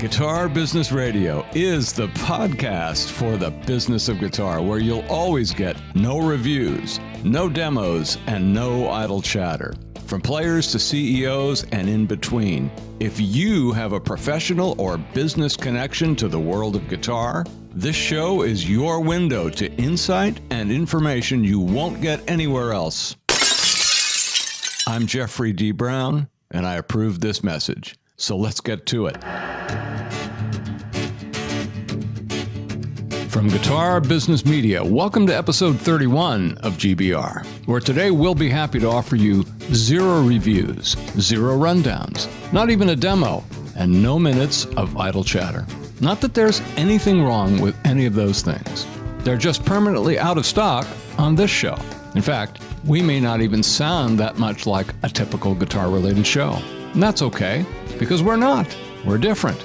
Guitar Business Radio is the podcast for the business of guitar, where you'll always get no reviews, no demos, and no idle chatter. From players to CEOs and in between, if you have a professional or business connection to the world of guitar, this show is your window to insight and information you won't get anywhere else. I'm Jeffrey D. Brown, and I approve this message. So let's get to it. From Guitar Business Media, welcome to episode 31 of GBR, where today we'll be happy to offer you 0 reviews, 0 rundowns, not even a demo, and no minutes of idle chatter. Not that there's anything wrong with any of those things. They're just permanently out of stock on this show. In fact, we may not even sound that much like a typical guitar-related show. And that's okay, because we're not. We're different,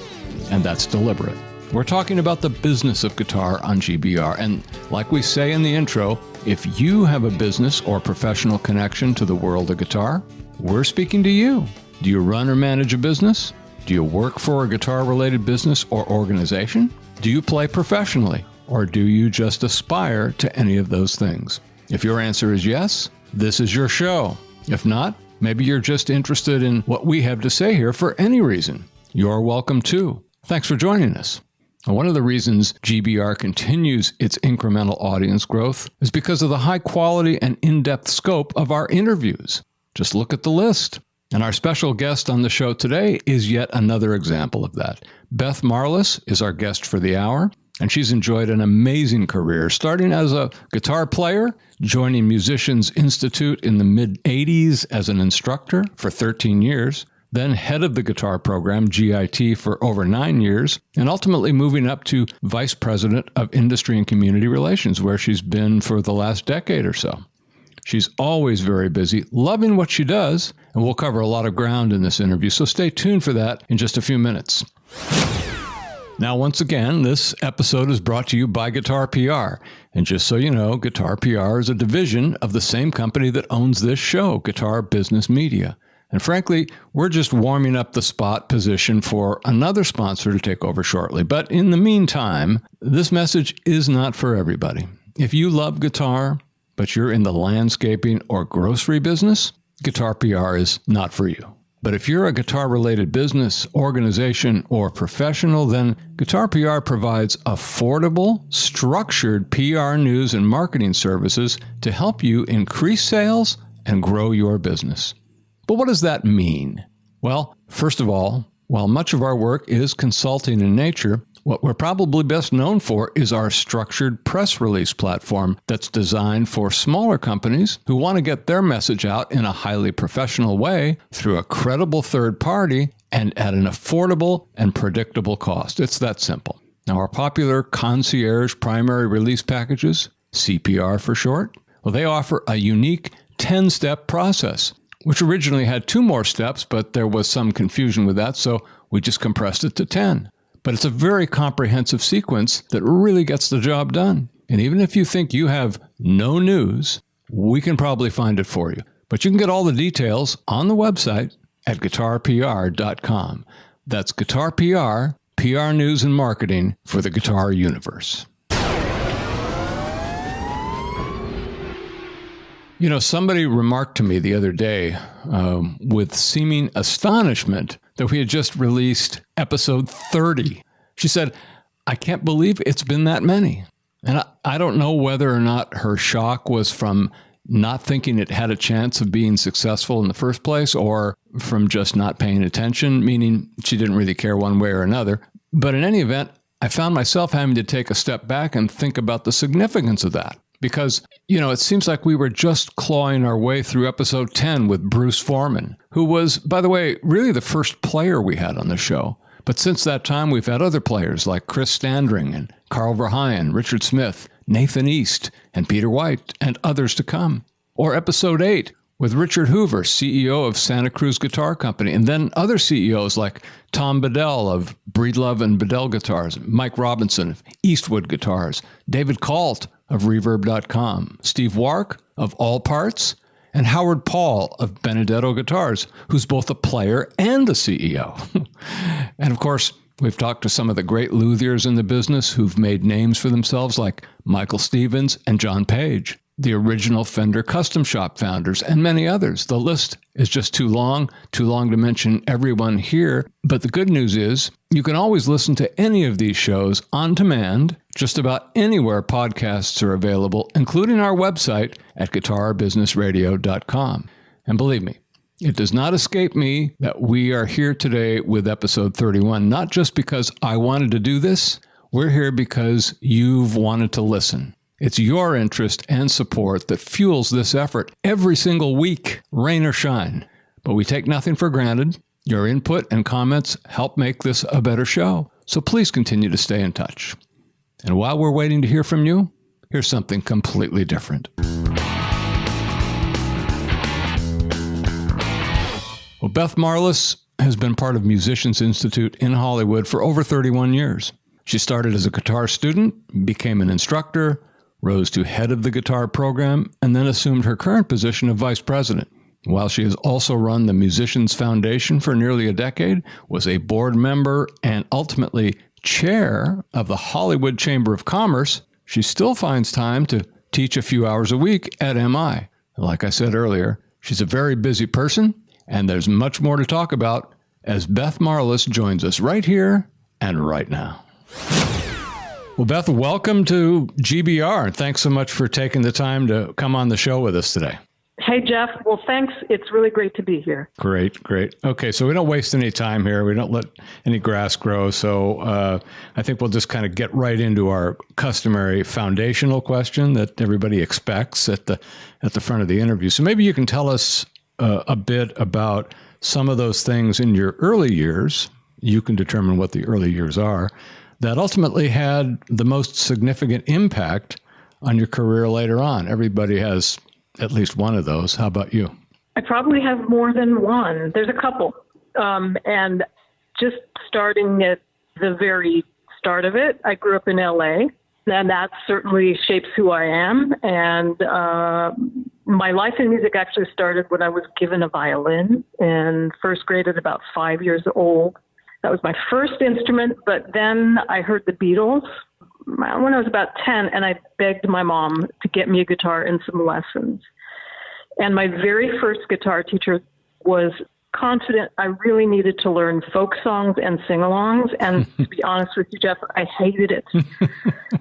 and that's deliberate. We're talking about the business of guitar on GBR, and like we say in the intro, if you have a business or professional connection to the world of guitar, we're speaking to you. Do you run or manage a business? Do you work for a guitar-related business or organization? Do you play professionally, or do you just aspire to any of those things? If your answer is yes, this is your show. If not, maybe you're just interested in what we have to say here for any reason. You're welcome too. Thanks for joining us. And one of the reasons GBR continues its incremental audience growth is because of the high quality and in-depth scope of our interviews. Just look at the list. And our special guest on the show today is yet another example of that. Beth Marlis is our guest for the hour, and she's enjoyed an amazing career, starting as a guitar player, joining Musicians Institute in the mid-'80s as an instructor for 13 years, then head of the guitar program, GIT, for over 9 years, and ultimately moving up to Vice President of Industry and Community Relations, where she's been for the last decade or so. She's always very busy, loving what she does, and we'll cover a lot of ground in this interview, so stay tuned for that in just a few minutes. Now, once again, this episode is brought to you by Guitar PR. And just so you know, Guitar PR is a division of the same company that owns this show, Guitar Business Media. And frankly, we're just warming up the spot position for another sponsor to take over shortly. But in the meantime, this message is not for everybody. If you love guitar, but you're in the landscaping or grocery business, Guitar PR is not for you. But if you're a guitar-related business, organization, or professional, then Guitar PR provides affordable, structured PR news and marketing services to help you increase sales and grow your business. But what does that mean? Well, first of all, while much of our work is consulting in nature, what we're probably best known for is our structured press release platform that's designed for smaller companies who want to get their message out in a highly professional way through a credible third party and at an affordable and predictable cost. It's that simple. Now, our popular concierge primary release packages, CPR for short, well, they offer a unique 10-step process, which originally had 2 more steps, but there was some confusion with that, so we just compressed it to 10. But it's a very comprehensive sequence that really gets the job done. And even if you think you have no news, we can probably find it for you. But you can get all the details on the website at guitarpr.com. That's Guitar PR, PR news and marketing for the guitar universe. You know, somebody remarked to me the other day with seeming astonishment that we had just released episode 30. She said, I can't believe it's been that many. And I don't know whether or not her shock was from not thinking it had a chance of being successful in the first place, or from just not paying attention, meaning she didn't really care one way or another. But in any event, I found myself having to take a step back and think about the significance of that. Because, you know, it seems like we were just clawing our way through episode 10 with Bruce Foreman, who was, by the way, really the first player we had on the show. But since that time, we've had other players like Chris Standring and Carl Verheyen, Richard Smith, Nathan East, and Peter White, and others to come. Or episode 8 with Richard Hoover, CEO of Santa Cruz Guitar Company, and then other CEOs like Tom Bedell of Breedlove and Bedell Guitars, Mike Robinson of Eastwood Guitars, David Kalt of Reverb.com, Steve Wark of All Parts, and Howard Paul of Benedetto Guitars, who's both a player and a CEO. And of course, We've talked to some of the great luthiers in the business who've made names for themselves, like Michael Stevens and John Page, the original Fender Custom Shop founders, and many others. The list is just too long to mention everyone here. But the good news is you can always listen to any of these shows on demand, just about anywhere podcasts are available, including our website at guitarbusinessradio.com. And believe me, it does not escape me that we are here today with episode 31, not just because I wanted to do this. We're here because you've wanted to listen. It's your interest and support that fuels this effort every single week, rain or shine. But we take nothing for granted. Your input and comments help make this a better show. So please continue to stay in touch. And while we're waiting to hear from you, here's something completely different. Well, Beth Marlis has been part of Musicians Institute in Hollywood for over 31 years. She started as a guitar student, became an instructor, rose to head of the guitar program, and then assumed her current position of vice president. While she has also run the Musicians Foundation for nearly a decade, was a board member, and ultimately chair of the Hollywood Chamber of Commerce, she still finds time to teach a few hours a week at MI. Like I said earlier, she's a very busy person, and there's much more to talk about as Beth Marlis joins us right here and right now. Well, Beth, welcome to GBR. And thanks so much for taking the time to come on the show with us today. Hey, Jeff. Well, thanks. It's really great to be here. Great. Okay, so we don't waste any time here. We don't let any grass grow. So I think we'll just kind of get right into our customary foundational question that everybody expects at the front of the interview. So maybe you can tell us a bit about some of those things in your early years. You can determine what the early years are that ultimately had the most significant impact on your career later on. Everybody has at least one of those. How about you? I probably have more than one. There's a couple. And just starting at the very start of it, I grew up in LA, and that certainly shapes who I am. And my life in music actually started when I was given a violin in first grade at about 5 years old. That was my first instrument, but then I heard the Beatles when I was about 10, and I begged my mom to get me a guitar and some lessons. And my very first guitar teacher was confident I really needed to learn folk songs and sing-alongs. And to be honest with you, Jeff, I hated it.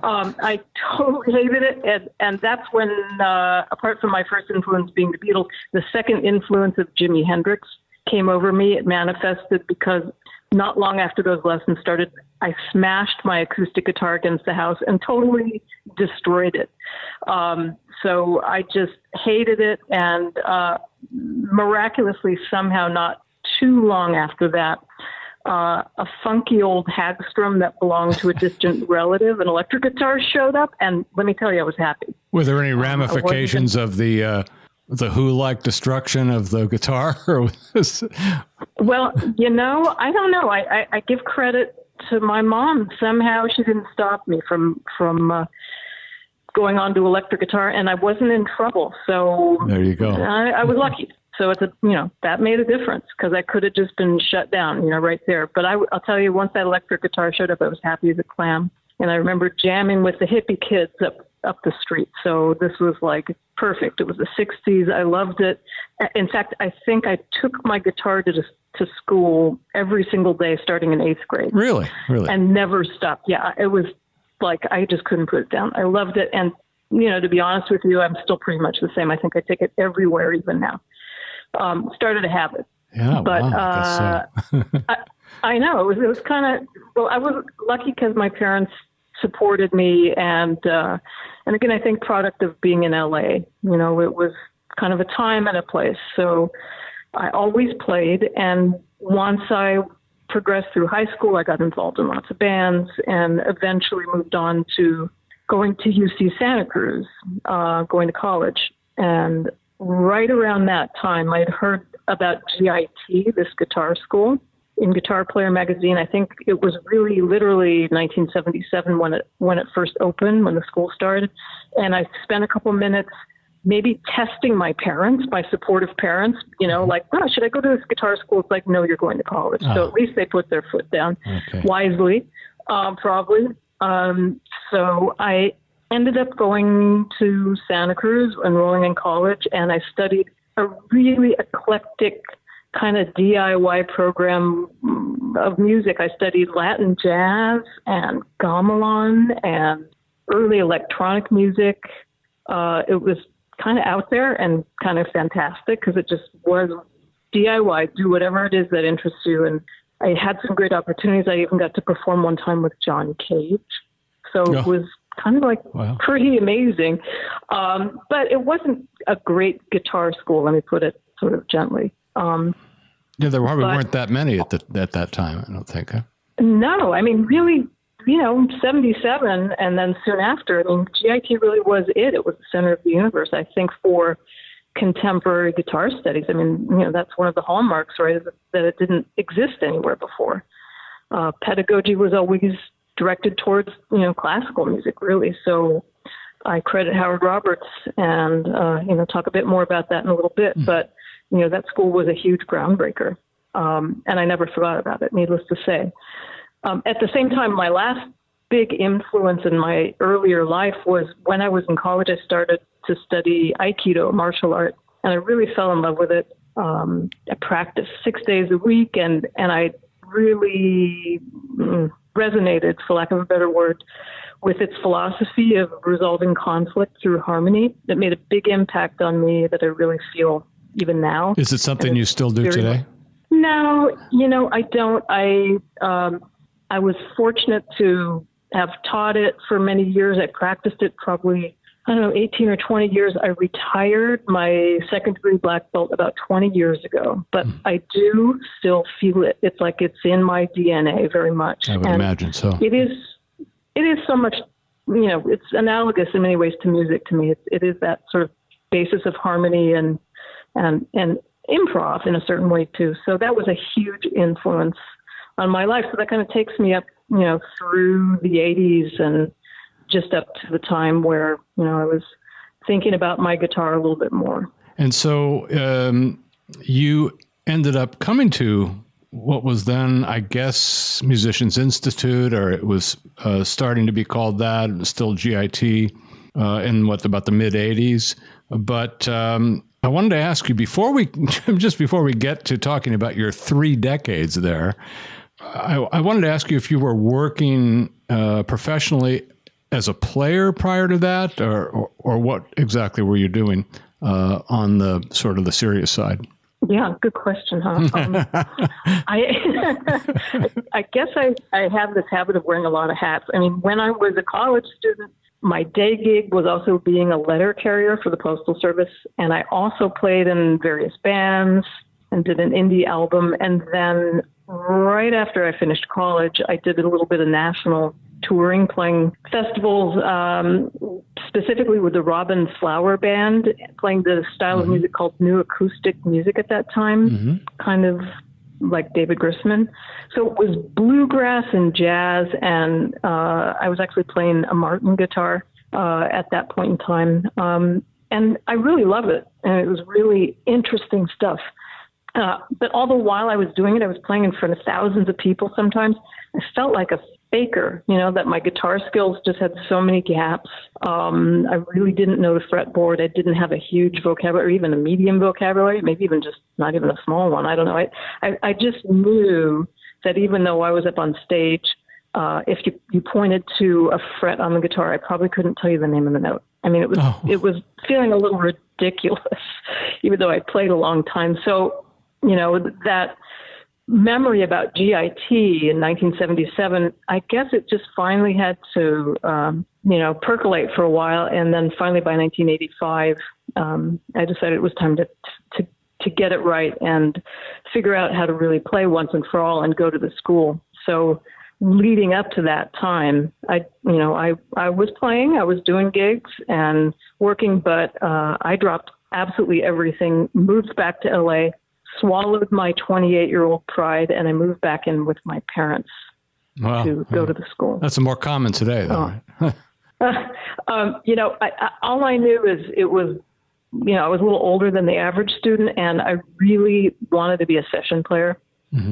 I totally hated it. And that's when, apart from my first influence being the Beatles, the second influence of Jimi Hendrix came over me. It manifested because not long after those lessons started, I smashed my acoustic guitar against the house and totally destroyed it. So I just hated it. And miraculously, somehow not too long after that, a funky old Hagstrom that belonged to a distant relative, an electric guitar, showed up. And let me tell you, I was happy. Were there any ramifications of the Who-like destruction of the guitar? Well, I don't know. I give credit to my mom. Somehow she didn't stop me from going on to electric guitar, and I wasn't in trouble. So there you go. I was lucky. So it's that made a difference because I could have just been shut down, right there. But I'll tell you, once that electric guitar showed up, I was happy as a clam. And I remember jamming with the hippie kids up the street. So this was like perfect. It was the 60s. I loved it. In fact, I think I took my guitar to school every single day starting in 8th grade. Really? And never stopped. Yeah, it was like I just couldn't put it down. I loved it. And, to be honest with you, I'm still pretty much the same. I think I take it everywhere even now. Started a habit. Yeah, but wow, I know it was kind of, well, I was lucky because my parents supported me. And again, I think product of being in LA, it was kind of a time and a place. So I always played. And once I progressed through high school, I got involved in lots of bands and eventually moved on to going to UC Santa Cruz, going to college. And right around that time, I'd heard about GIT, this guitar school, in Guitar Player magazine. I think it was really literally 1977 when it first opened, when the school started. And I spent a couple minutes maybe testing my parents, my supportive parents, like, oh, should I go to this guitar school? It's like, no, you're going to college. So at least they put their foot down wisely, probably. So I ended up going to Santa Cruz, enrolling in college, and I studied a really eclectic kind of DIY program of music. I studied Latin jazz and gamelan and early electronic music. It was kind of out there and kind of fantastic because it just was DIY, do whatever it is that interests you. And I had some great opportunities. I even got to perform one time with John Cage. So it was kind of like pretty amazing. But it wasn't a great guitar school, let me put it sort of gently. There probably weren't that many at that time, I don't think. Huh? No, I mean, really, 77 and then soon after, I mean, GIT really was it. It was the center of the universe, I think, for contemporary guitar studies. I mean, that's one of the hallmarks, right, is that it didn't exist anywhere before. Pedagogy was always directed towards, classical music, really. So I credit Howard Roberts and, talk a bit more about that in a little bit. But, that school was a huge groundbreaker. And I never forgot about it, needless to say. At the same time, my last big influence in my earlier life was when I was in college, I started to study Aikido, martial art, and I really fell in love with it. I practiced 6 days a week, and I really resonated, for lack of a better word, with its philosophy of resolving conflict through harmony. It made a big impact on me that I really feel even now. Is it something you still do today? No, I don't. I was fortunate to have taught it for many years. I practiced it probably, 18 or 20 years. I retired my second degree black belt about 20 years ago, but I do still feel it. It's like it's in my DNA very much. I would imagine so. It is so much, it's analogous in many ways to music to me. It is that sort of basis of harmony and improv in a certain way too. So that was a huge influence on my life. So that kind of takes me up, through the 80s and just up to the time where, I was thinking about my guitar a little bit more. And so you ended up coming to what was then, I guess, Musicians Institute, or it was starting to be called that. It was still GIT in about the mid 80s. But I wanted to ask you before we get to talking about your 3 decades there, I wanted to ask you if you were working professionally as a player prior to that, or what exactly were you doing on the sort of the serious side? Yeah, good question, huh? I guess I have this habit of wearing a lot of hats. I mean, when I was a college student, my day gig was also being a letter carrier for the Postal Service, and I also played in various bands and did an indie album. And then right after I finished college, I did a little bit of national touring, playing festivals, specifically with the Robin Flower Band, playing the style of music called New Acoustic Music at that time, kind of like David Grisman. So it was bluegrass and jazz, and I was actually playing a Martin guitar at that point in time. And I really love it, and it was really interesting stuff. But all the while I was doing it, I was playing in front of thousands of people sometimes. I felt like a faker, that my guitar skills just had so many gaps. I really didn't know the fretboard. I didn't have a huge vocabulary, even a medium vocabulary, maybe even just not even a small one. I don't know. I just knew that even though I was up on stage, if you pointed to a fret on the guitar, I probably couldn't tell you the name of the note. I mean, it was feeling a little ridiculous, even though I played a long time. So, that memory about GIT in 1977, I guess it just finally had to, percolate for a while. And then finally by 1985, I decided it was time to get it right and figure out how to really play once and for all and go to the school. So leading up to that time, I was playing, I was doing gigs and working, but I dropped absolutely everything, moved back to LA, swallowed my 28-year-old pride, and I moved back in with my parents to go to the school. That's more common today, though. Right? All I knew is it was I was a little older than the average student, and I really wanted to be a session player,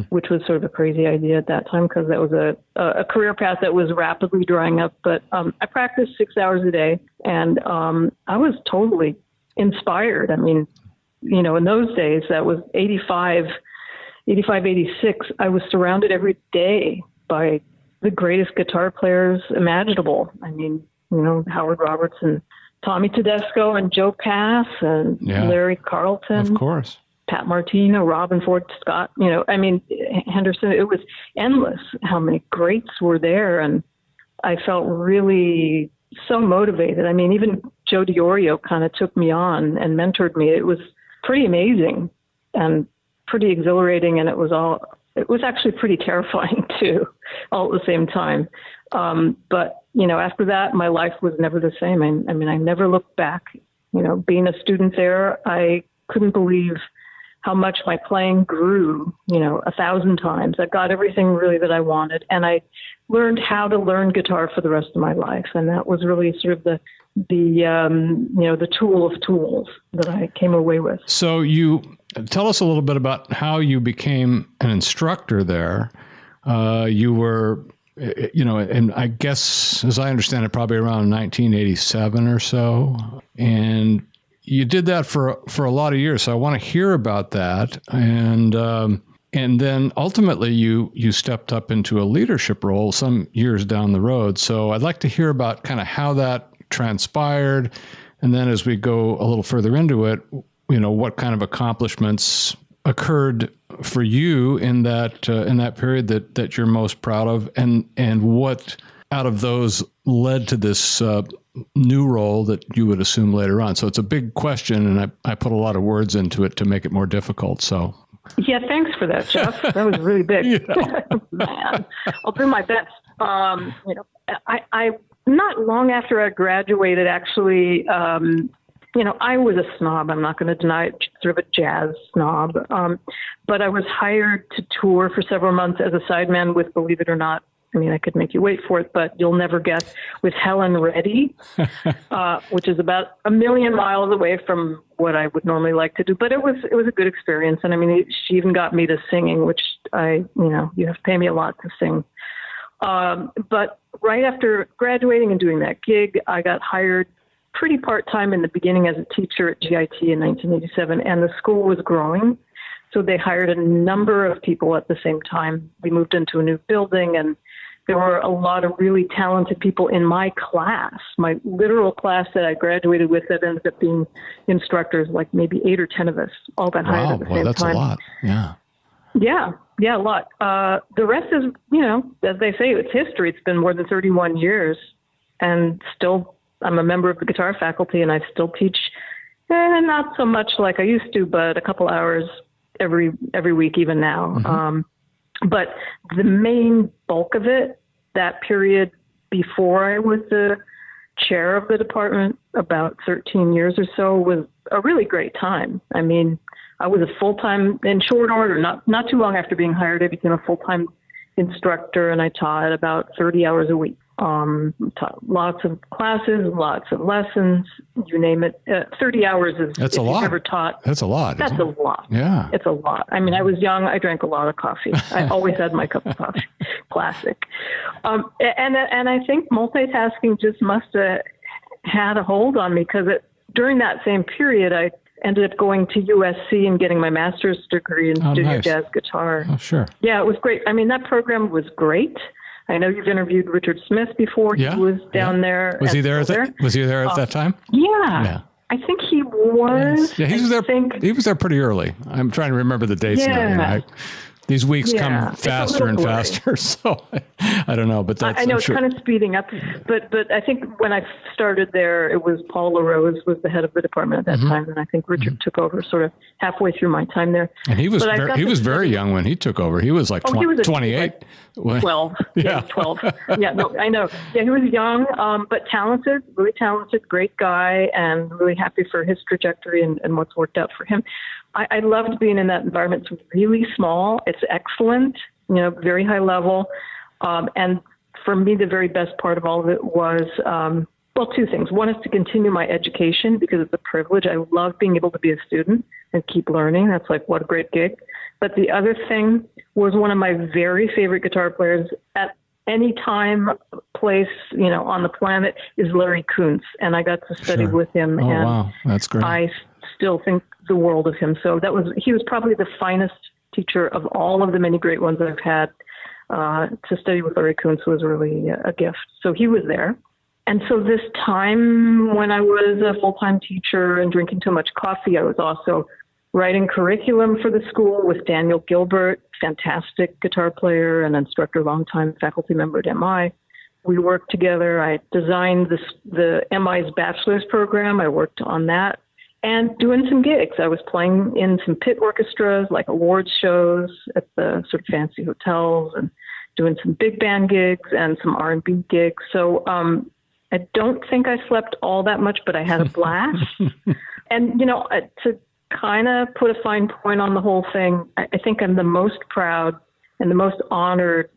which was sort of a crazy idea at that time because that was a career path that was rapidly drying up. But I practiced 6 hours a day, and I was totally inspired. I mean, in those days, that was 85, 86, I was surrounded every day by the greatest guitar players imaginable. I mean, Howard Roberts and Tommy Tedesco and Joe Pass and Larry Carlton. Of course. Pat Martino, Robin Ford Scott, Henderson. It was endless how many greats were there. And I felt really so motivated. I mean, even Joe DiOrio kind of took me on and mentored me. It was pretty amazing and pretty exhilarating. And it was actually pretty terrifying too, all at the same time. But after that, my life was never the same. I mean, I never looked back. Being a student there, I couldn't believe how much my playing grew, 1,000 times. I got everything really that I wanted, and I learned how to learn guitar for the rest of my life. And that was really sort of the tool of tools that I came away with. So you tell us a little bit about how you became an instructor there. You were, and I guess, as I understand it, probably around 1987 or so. And you did that for a lot of years. So I want to hear about that. And then ultimately you stepped up into a leadership role some years down the road. So I'd like to hear about kind of how that transpired. And then as we go a little further into it, what kind of accomplishments occurred for you in that period that you're most proud of, and what out of those led to this new role that you would assume later on. So it's a big question, and I put a lot of words into it to make it more difficult. So yeah, thanks for that, Jeff. That was really big. Man, I'll do my best. I not long after I graduated, actually. I was a snob. I'm not going to deny it, sort of a jazz snob. But I was hired to tour for several months as a sideman with, believe it or not, I could make you wait for it, but you'll never guess, with Helen Reddy, which is about 1 million miles away from what I would normally like to do. But it was a good experience. And she even got me to singing, which you have to pay me a lot to sing. But right after graduating and doing that gig, I got hired pretty part-time in the beginning as a teacher at GIT in 1987, and the school was growing. So they hired a number of people at the same time. We moved into a new building, and there were a lot of really talented people in my class, my literal class that I graduated with, that ended up being instructors, like maybe 8 or 10 of us, all got hired at the same time. That's a lot. Yeah. Yeah, a lot. The rest is, as they say, it's history. It's been more than 31 years, and still I'm a member of the guitar faculty, and I still teach, not so much like I used to, but a couple hours every week, even now. Mm-hmm. But the main bulk of it, that period before I was the chair of the department, about 13 years or so, was a really great time. I was a full-time, in short order, not too long after being hired, I became a full-time instructor, and I taught about 30 hours a week. Taught lots of classes, lots of lessons, you name it. 30 hours is, that's a lot. You've never taught. That's a lot. That's a lot. Yeah. It's a lot. I was young. I drank a lot of coffee. I always had my cup of coffee. Classic. And I think multitasking just must have had a hold on me, because during that same period, I ended up going to USC and getting my master's degree in studio jazz guitar. Oh, sure. Yeah, it was great. That program was great. I know you've interviewed Richard Smith before. Yeah, he was down there. Was he there at that time? Yeah. I think he was. Yeah, he was there. He was there pretty early. I'm trying to remember the dates now. These weeks come faster and faster, so I don't know. But that's, I know it's kind of speeding up. But I think when I started there, it was Paul LaRose was the head of the department at that time, and I think Richard took over sort of halfway through my time there. And he was very young when he took over. He was like 28. 12. Yeah, 12. Yeah, no, I know. Yeah, he was young, but talented, really talented, great guy, and really happy for his trajectory and what's worked out for him. I loved being in that environment. It's really small. It's excellent, very high level. And for me, the very best part of all of it was Well, two things. One is to continue my education because it's a privilege. I love being able to be a student and keep learning. That's like, what a great gig. But the other thing was one of my very favorite guitar players at any time, place, on the planet is Larry Kuntz. And I got to study with him. Oh, and wow. That's great. I still think the world of him. So he was probably the finest teacher of all of the many great ones I've had. To study with Larry Kuntz was really a gift. So he was there. And so this time when I was a full-time teacher and drinking too much coffee, I was also writing curriculum for the school with Daniel Gilbert, fantastic guitar player and instructor, longtime faculty member at MI. We worked together. I designed the MI's bachelor's program. I worked on that and doing some gigs. I was playing in some pit orchestras, like awards shows at the sort of fancy hotels, and doing some big band gigs and some R&B gigs. So, I don't think I slept all that much, but I had a blast. And, to kind of put a fine point on the whole thing, I think I'm the most proud and the most honored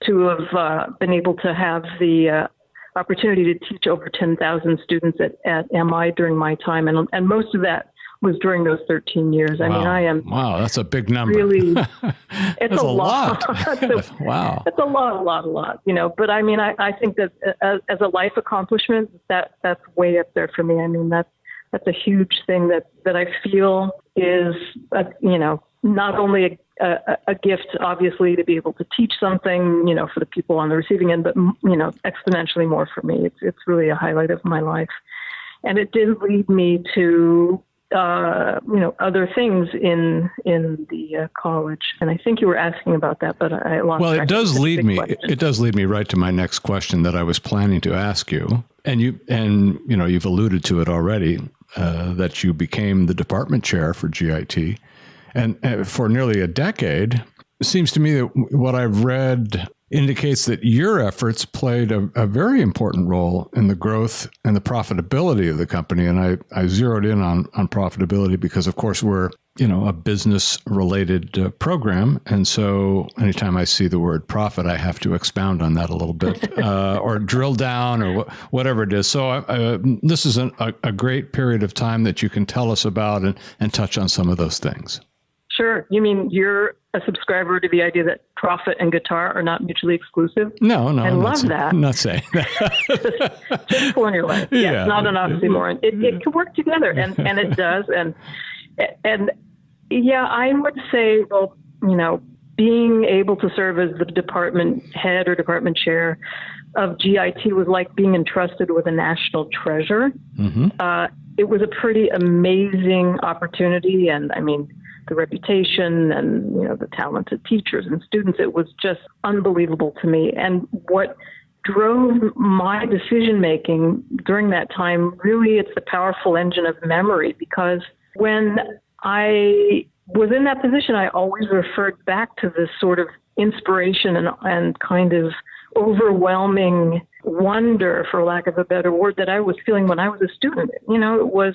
to have been able to have the opportunity to teach over 10,000 students at MI during my time. And most of that was during those 13 years. Wow. I mean, I am... Wow, that's a big number. Really, it's that's a lot. Wow. It's a lot, But I mean, I think that as a life accomplishment, that's way up there for me. I mean, that's a huge thing that I feel is, not only a gift, obviously, to be able to teach something, for the people on the receiving end, but, exponentially more for me. It's really a highlight of my life. And it did lead me to other things in the college. And I think you were asking about that, but I lost track. Well, it does lead me right to my next question that I was planning to ask you. And you've alluded to it already, that you became the department chair for GIT. And for nearly a decade, it seems to me that what I've read indicates that your efforts played a very important role in the growth and the profitability of the company. And I zeroed in on profitability because, of course, we're, a business-related program. And so anytime I see the word profit, I have to expound on that a little bit or drill down or whatever it is. So this is a great period of time that you can tell us about and touch on some of those things. Sure. You mean you're a subscriber to the idea that profit and guitar are not mutually exclusive? No. I love that. I'm not saying that. Just formula. Yeah, it's not an oxymoron. It can work together, and it does. And yeah, I would say, well, being able to serve as the department head or department chair of GIT was like being entrusted with a national treasure. Mm-hmm. It was a pretty amazing opportunity, and I mean, the reputation and, the talented teachers and students, it was just unbelievable to me. And what drove my decision-making during that time, really, it's the powerful engine of memory, because when I was in that position, I always referred back to this sort of inspiration and kind of overwhelming wonder, for lack of a better word, that I was feeling when I was a student. It was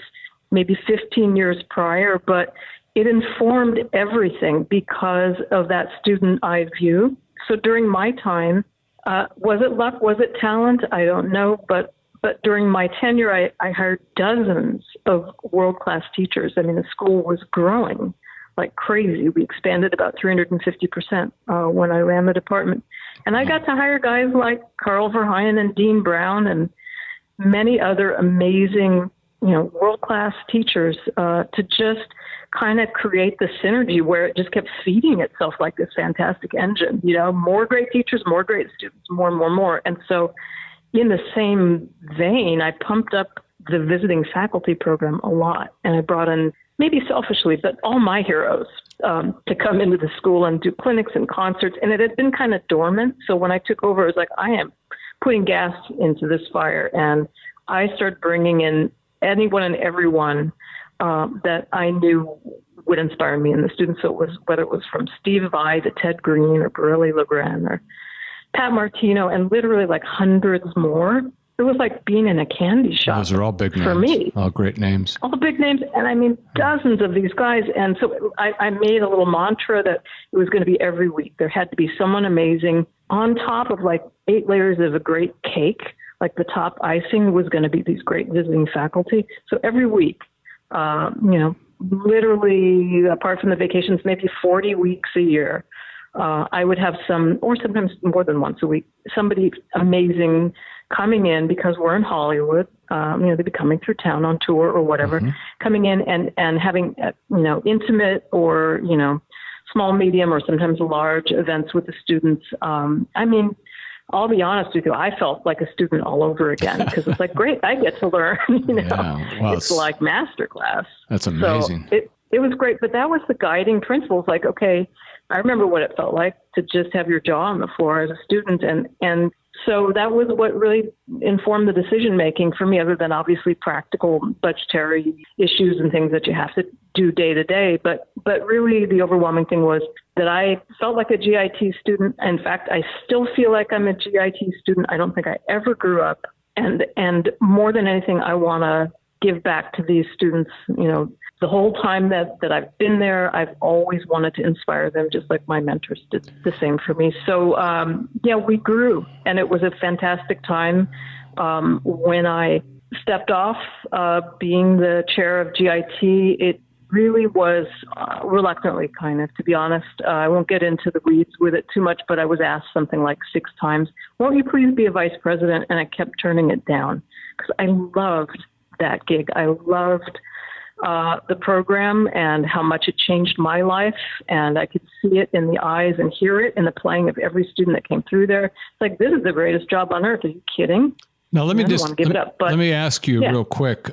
maybe 15 years prior, but it informed everything because of that student eye view. So during my time, was it luck? Was it talent? I don't know. But during my tenure, I hired dozens of world-class teachers. I mean, the school was growing like crazy. We expanded about 350% when I ran the department. And I got to hire guys like Carl Verheyen and Dean Brown and many other amazing, world-class teachers to just kind of create the synergy where it just kept feeding itself like this fantastic engine, more great teachers, more great students, more. And so in the same vein, I pumped up the visiting faculty program a lot. And I brought in, maybe selfishly, but all my heroes to come into the school and do clinics and concerts. And it had been kind of dormant. So when I took over, it was like, I am putting gas into this fire. And I started bringing in anyone and everyone that I knew would inspire me in the students. So it was, whether it was from Steve Vai to Ted Green or Borelli Legrand or Pat Martino, and literally like hundreds more. It was like being in a candy shop. Those are all big names. For me. All great names. All big names. And I mean, dozens of these guys. And so I made a little mantra that it was going to be every week. There had to be someone amazing on top of like 8 layers of a great cake. like the top icing was going to be these great visiting faculty. So every week, literally, apart from the vacations, maybe 40 weeks a year, I would have some, or sometimes more than once a week, somebody amazing coming in because we're in Hollywood. They'd be coming through town on tour or whatever, coming in and having, intimate or, small, medium, or sometimes large events with the students. I'll be honest with you, I felt like a student all over again because it's like, great, I get to learn, Yeah. Well, it's like masterclass. That's amazing. So it was great, but that was the guiding principle. It's like, okay, I remember what it felt like to just have your jaw on the floor as a student. And so that was what really informed the decision making for me, other than obviously practical budgetary issues and things that you have to do day to day. But really the overwhelming thing was that I felt like a GIT student. In fact, I still feel like I'm a GIT student. I don't think I ever grew up. And more than anything, I want to give back to these students. The whole time that I've been there, I've always wanted to inspire them, just like my mentors did the same for me. So, we grew, and it was a fantastic time. When I stepped off being the chair of GIT, it really was reluctantly, kind of, to be honest. I won't get into the weeds with it too much, but I was asked something like 6 times, won't you please be a vice president? And I kept turning it down because I loved that gig. I loved the program and how much it changed my life. And I could see it in the eyes and hear it in the playing of every student that came through there. It's like, this is the greatest job on earth. Are you kidding? Now, let me let me ask you real quick,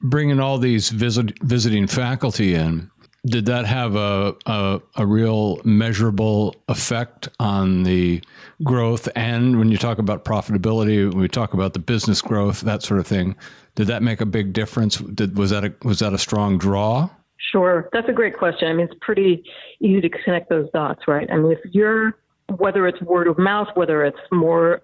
bringing all these visiting faculty in, did that have a real measurable effect on the growth? And when you talk about profitability, when we talk about the business growth, that sort of thing, did that make a big difference? Was that a strong draw? Sure. That's a great question. It's pretty easy to connect those dots, right? Whether it's word of mouth, whether it's more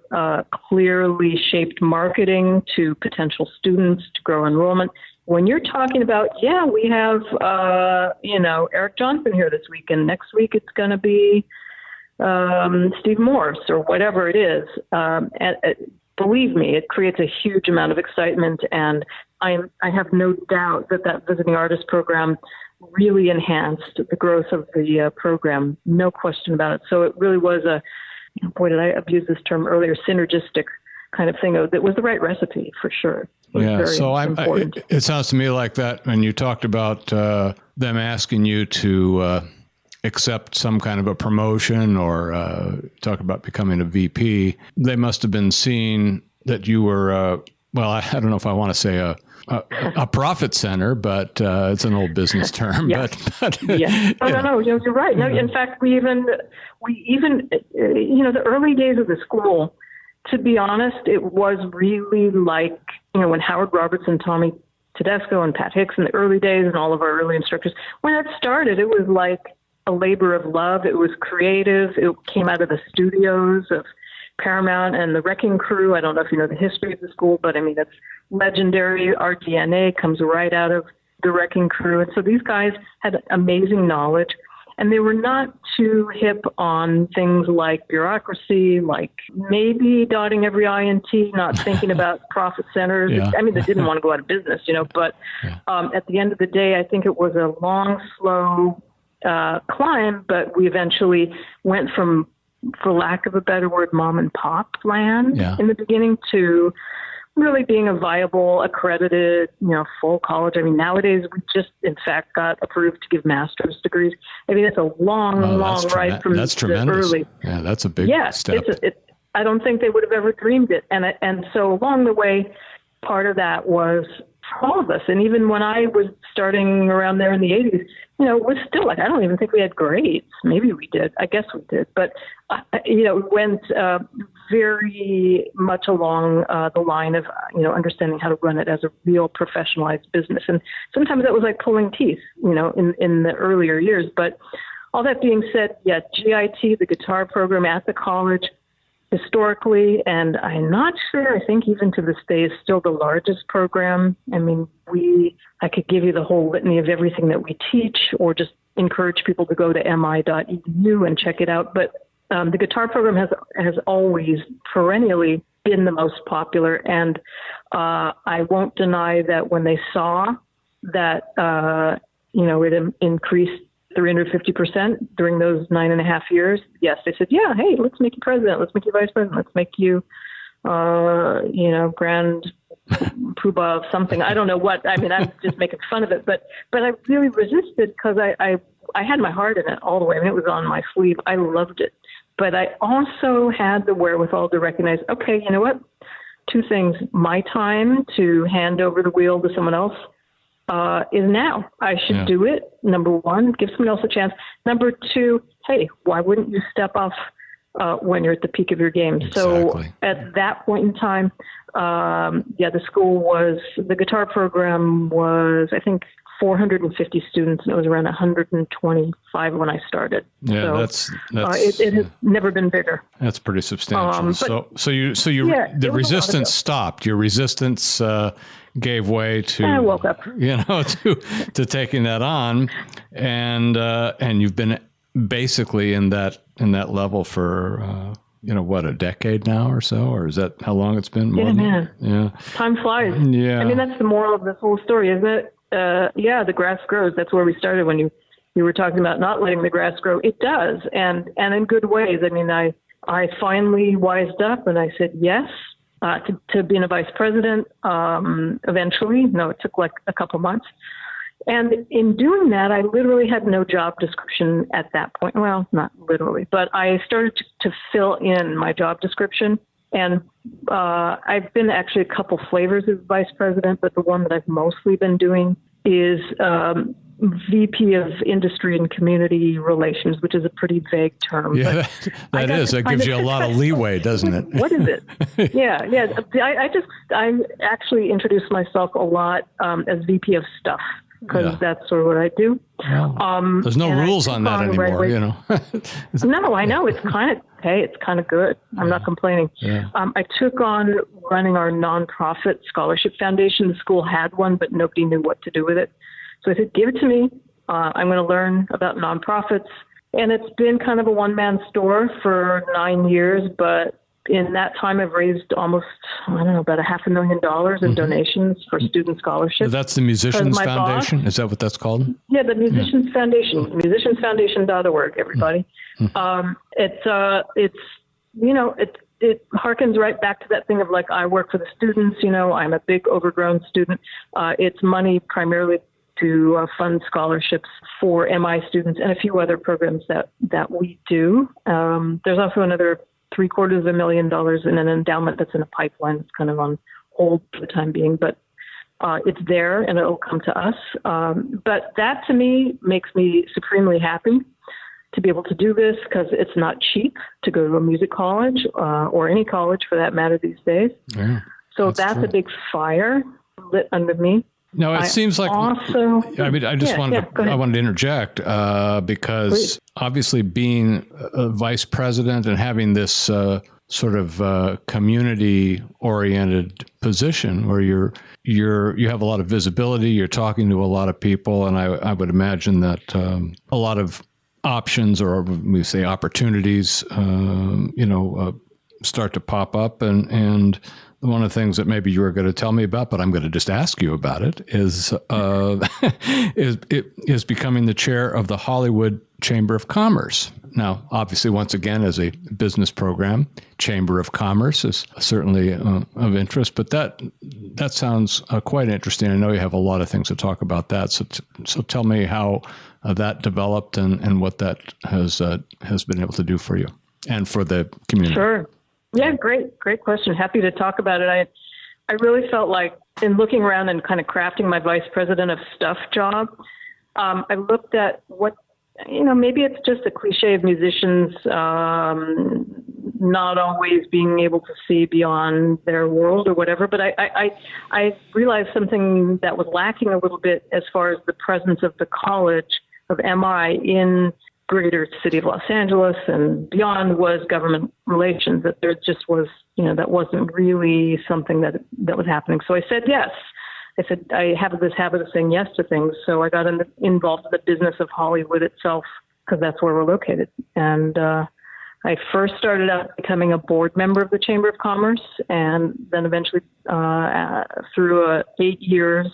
clearly shaped marketing to potential students to grow enrollment, when you're talking about, we have, Eric Johnson here this week, and next week it's going to be Steve Morse or whatever it is. Believe me, it creates a huge amount of excitement, and I have no doubt that visiting artist program really enhanced the growth of the program. No question about it. So it really was did I abuse this term earlier, synergistic kind of thing. It was the right recipe for sure. So it sounds to me like that when you talked about them asking you to accept some kind of a promotion or talk about becoming a VP, they must have been seeing that you were, I don't know if I want to say a profit center, but it's an old business term. Yeah. But No, you're right. No, in fact, we even the early days of the school, to be honest, it was really like, when Howard Roberts and Tommy Tedesco and Pat Hicks in the early days and all of our early instructors, when it started, it was like a labor of love. It was creative. It came out of the studios of Paramount and the Wrecking Crew. I don't know if you know the history of the school, but that's legendary. Our DNA comes right out of the Wrecking Crew. And so these guys had amazing knowledge, and they were not too hip on things like bureaucracy, like maybe dotting every I and T, not thinking about profit centers. Yeah. They didn't want to go out of business, but at the end of the day, I think it was a long, slow climb, but we eventually went from, for lack of a better word, mom and pop land in the beginning to really being a viable, accredited, full college. Nowadays we just, in fact, got approved to give master's degrees. It's a long ride from that's tremendous. Early. Yeah, that's a big step. I don't think they would have ever dreamed it. And so along the way, part of that was for all of us. And even when I was starting around there in the 80s, it was still like, I don't even think we had grades. Maybe we did. I guess we did. But, it went very much along the line of, understanding how to run it as a real professionalized business. And sometimes that was like pulling teeth, in the earlier years. But all that being said, GIT, the guitar program at the college, historically, and I'm not sure, I think even to this day, is still the largest program. I could give you the whole litany of everything that we teach, or just encourage people to go to mi.edu and check it out. But the guitar program has always perennially been the most popular. And I won't deny that when they saw that, it increased 350% during those 9.5 years, yes, they said, yeah, hey, let's make you president. Let's make you vice president. Let's make you, grand poobah of something. I don't know what. I mean, I'm just making fun of it. But I really resisted because I had my heart in it all the way. I mean, it was on my sleeve. I loved it. But I also had the wherewithal to recognize, okay, you know what? Two things. My time to hand over the wheel to someone else is now. I should do it. Number one, give someone else a chance. Number two, hey, why wouldn't you step off when you're at the peak of your game? Exactly. So at that point in time, the guitar program was, I think, 450 students, and it was around 125 when I started. Yeah, so that's it has never been bigger. That's pretty substantial. The resistance stopped. Your resistance gave way to. I woke up. To taking that on, and you've been basically in that level for a decade now or so, or is that how long it's been? Man. Yeah. Time flies. Yeah. I mean, that's the moral of this whole story, isn't it? The grass grows. That's where we started when you were talking about not letting the grass grow. It does, and in good ways. I mean, I finally wised up and I said yes to being a vice president. Eventually, it took like a couple months. And in doing that, I literally had no job description at that point. Well, not literally, but I started to fill in my job description. And I've been actually a couple flavors of vice president, but the one that I've mostly been doing is VP of Industry and Community Relations, which is a pretty vague term. Yeah, that is. That gives you a lot of leeway, doesn't it? What is it? Yeah. I actually introduce myself a lot as VP of Stuff, because that's sort of what I do. Well, there's no rules on that anymore, No, I know. It's kind of good. I'm not complaining. Yeah. I took on running our nonprofit scholarship foundation. The school had one, but nobody knew what to do with it. So I said, give it to me. I'm going to learn about nonprofits. And it's been kind of a one-man store for 9 years, but in that time, I've raised almost, about $500,000 in donations for student scholarships. That's the Musicians Foundation? Is that what that's called? Yeah, the Musicians Foundation, musiciansfoundation.org, everybody. It harkens right back to that thing of like, I work for the students, I'm a big overgrown student. It's money primarily to fund scholarships for MI students and a few other programs that we do. There's also another $750,000 in an endowment that's in a pipeline. It's kind of on hold for the time being, but it's there and it'll come to us. But that to me makes me supremely happy to be able to do this, because it's not cheap to go to a music college or any college for that matter these days. Yeah, that's true. A big fire lit under me. No, it seems like also. I wanted to interject because Please. Obviously being a vice president and having this sort of community-oriented position where you have a lot of visibility, you're talking to a lot of people, and I would imagine that a lot of options, or we say opportunities, start to pop up, and one of the things that maybe you were going to tell me about, but I'm going to just ask you about it, is is becoming the chair of the Hollywood Chamber of Commerce. Now, obviously, once again, as a business program, Chamber of Commerce is certainly of interest, but that sounds quite interesting. I know you have a lot of things to talk about that. So tell me how that developed and what that has been able to do for you and for the community. Sure. Yeah, great question. Happy to talk about it. I really felt like in looking around and kind of crafting my vice president of stuff job, I looked at what, maybe it's just a cliche of musicians not always being able to see beyond their world or whatever, but I realized something that was lacking a little bit as far as the presence of the College of MI in greater city of Los Angeles and beyond was government relations, that there just was, that wasn't really something that was happening. So I said yes. I said, I have this habit of saying yes to things. So I got involved in the business of Hollywood itself, because that's where we're located. And I I first started out becoming a board member of the Chamber of Commerce, and then eventually, through 8 years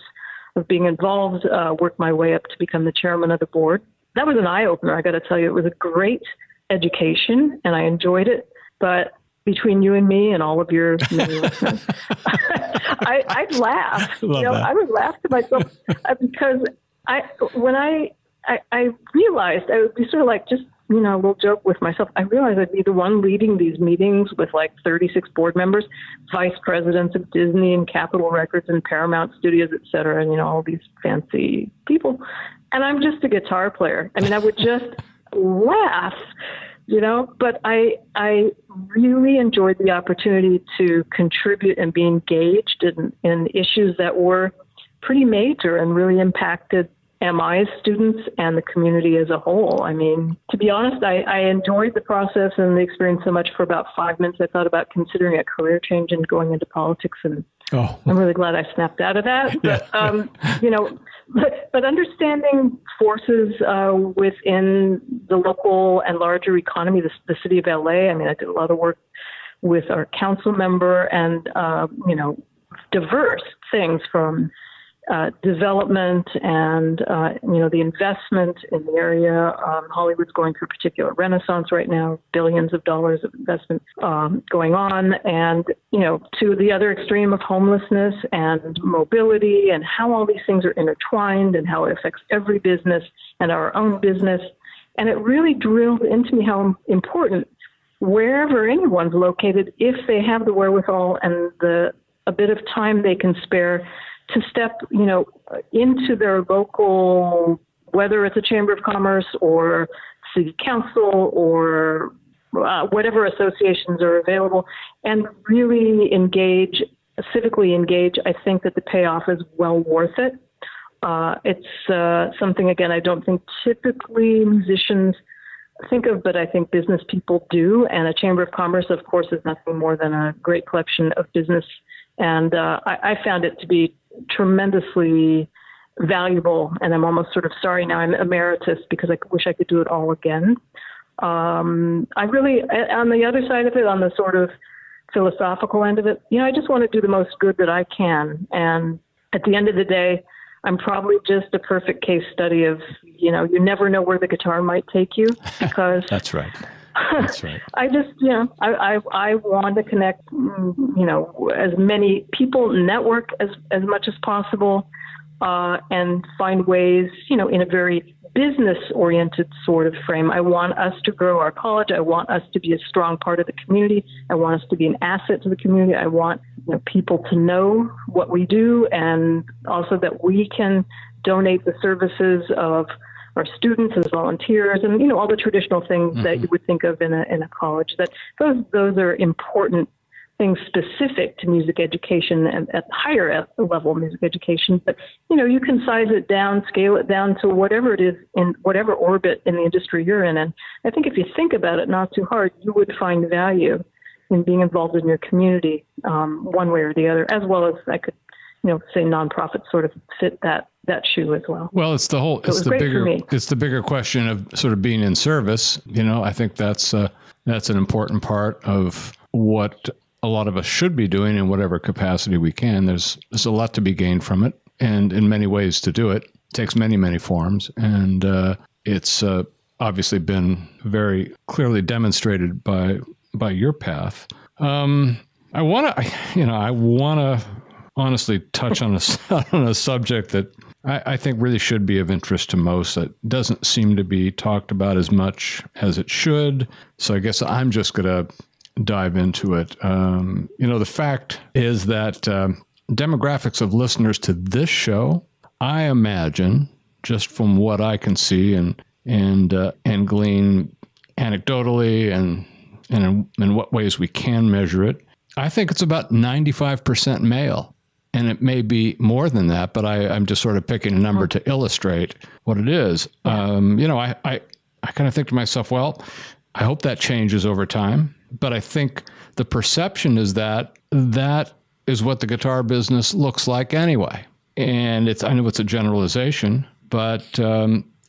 of being involved, worked my way up to become the chairman of the board. That was an eye-opener, I got to tell you. It was a great education, and I enjoyed it. But between you and me and all of your many listeners, I'd laugh. I would laugh to myself because when I realized I would be sort of like just, a little joke with myself. I realized I'd be the one leading these meetings with like 36 board members, vice presidents of Disney and Capitol Records and Paramount Studios, et cetera, and, all these fancy people. And I'm just a guitar player. I mean, I would just laugh, but I really enjoyed the opportunity to contribute and be engaged in issues that were pretty major and really impacted MI's students and the community as a whole. I mean, to be honest, I enjoyed the process and the experience so much for about 5 minutes. I thought about considering a career change and going into politics, and I'm really glad I snapped out of that. But, but understanding forces within the local and larger economy, the city of LA, I mean, I did a lot of work with our council member and, diverse things from development and, the investment in the area. Hollywood's going through a particular renaissance right now, billions of dollars of investment going on, and, to the other extreme of homelessness and mobility and how all these things are intertwined and how it affects every business and our own business. And it really drilled into me how important, wherever anyone's located, if they have the wherewithal and a bit of time they can spare to step, into their local, whether it's a Chamber of Commerce or city council or whatever associations are available, and really civically engage, I think that the payoff is well worth it. It's something, again, I don't think typically musicians think of, but I think business people do. And a Chamber of Commerce, of course, is nothing more than a great collection of business. And I found it to be tremendously valuable, and I'm almost sort of sorry now I'm emeritus because I wish I could do it all again. I really, on the other side of it, on the sort of philosophical end of it, I just want to do the most good that I can. And at the end of the day, I'm probably just a perfect case study of, you never know where the guitar might take you, because That's right. That's right. I just, I want to connect, as many people, network as much as possible, and find ways, in a very business-oriented sort of frame. I want us to grow our college. I want us to be a strong part of the community. I want us to be an asset to the community. I want people to know what we do, and also that we can donate the services of our students as volunteers, and all the traditional things that you would think of in a college. That those are important things specific to music education and at higher level music education. But you can size it down, scale it down to whatever it is in whatever orbit in the industry you're in. And I think if you think about it not too hard, you would find value in being involved in your community, one way or the other, as well as I could say nonprofits sort of fit that shoe as well. Well, it's the bigger question of sort of being in service. I think that's an important part of what a lot of us should be doing in whatever capacity we can. There's a lot to be gained from it, and in many ways to do it. It takes many, many forms, and it's obviously been very clearly demonstrated by your path. I want to honestly touch on a subject that I think really should be of interest to most, that doesn't seem to be talked about as much as it should. So I guess I'm just going to dive into it. The fact is that demographics of listeners to this show, I imagine, just from what I can see and glean anecdotally and in what ways we can measure it, I think it's about 95% male. And it may be more than that, but I'm just sort of picking a number to illustrate what it is. I kind of think to myself, well, I hope that changes over time. But I think the perception is that is what the guitar business looks like anyway. And I know it's a generalization, but